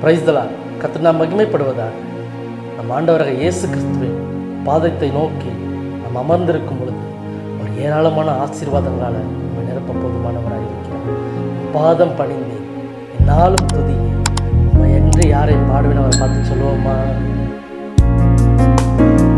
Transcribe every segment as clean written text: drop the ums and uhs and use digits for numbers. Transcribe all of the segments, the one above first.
Praise the Lord. கர்த்தர் நாம் மகிமைப்படுவதாக. நம் ஆண்டவராக இயேசு கிறிஸ்துவின் பாதத்தை நோக்கி நாம் அமர்ந்திருக்கும் பொழுது ஒரு ஏராளமான ஆசீர்வாதங்களால் நம்ம நிரப்ப போதுமானவராக இருக்கிறார். பாதம் பணிந்து என்னாலும் துதியே நம்ம என்று யாரை பாடுவேன் அவரை பார்த்து சொல்லுவோமா? Thank you.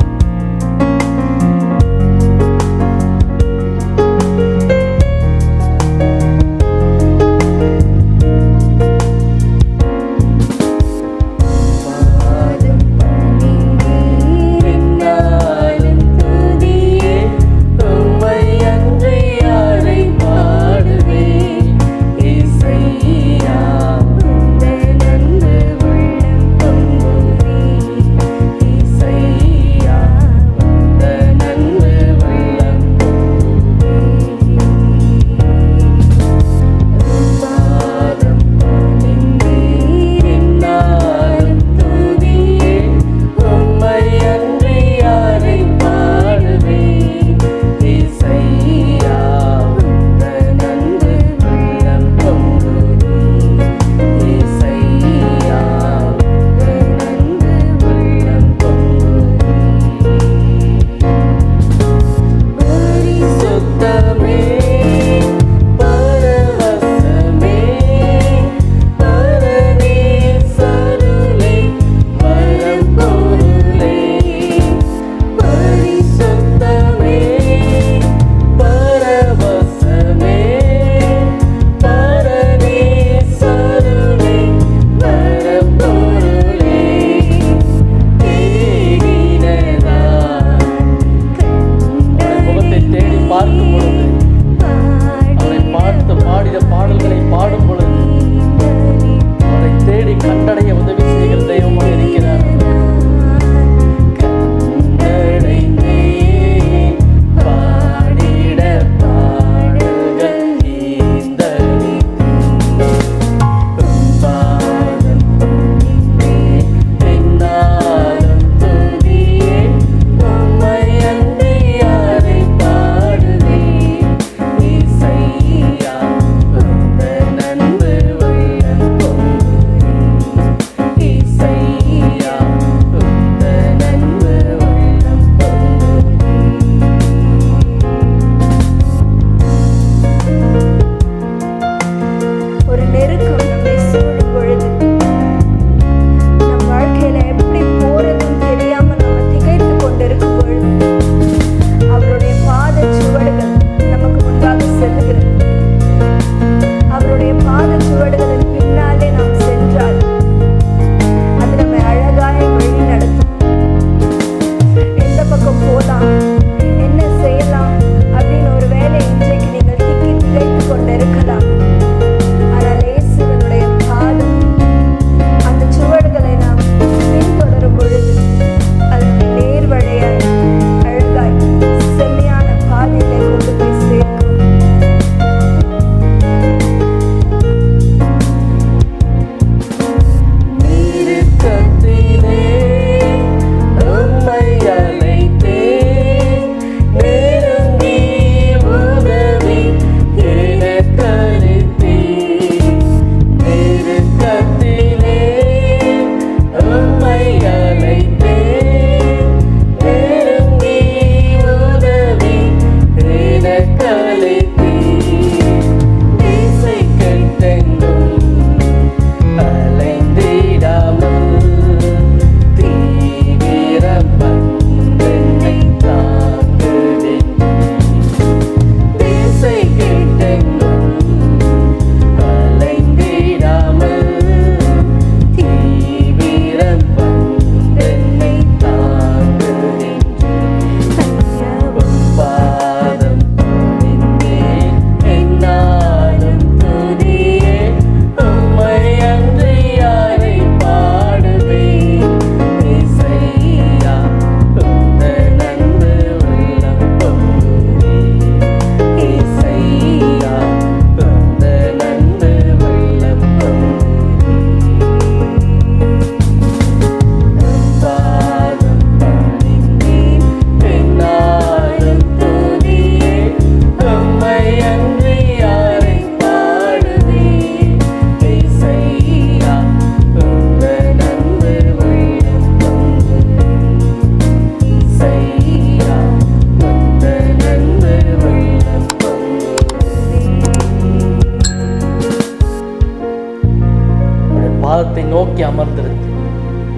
பாதத்தை நோக்கி அமர்ந்திருந்து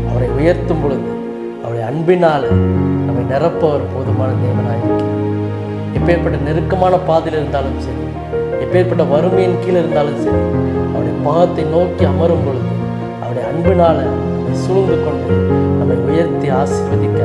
அவரை உயர்த்தும் பொழுது அவருடைய அன்பினால் நம்மை நிரப்ப அவர் போதுமான தேவனாயிருக்கிறார். எப்பேற்பட்ட நெருக்கமான பாதையில் இருந்தாலும் சரி, எப்பேற்பட்ட வறுமையின் கீழே இருந்தாலும் சரி, அவருடைய பாதத்தை நோக்கி அமரும் பொழுது அவருடைய அன்பினால் நம்மை சூழ்ந்து கொண்டு நம்மை உயர்த்தி ஆசீர்வதிக்க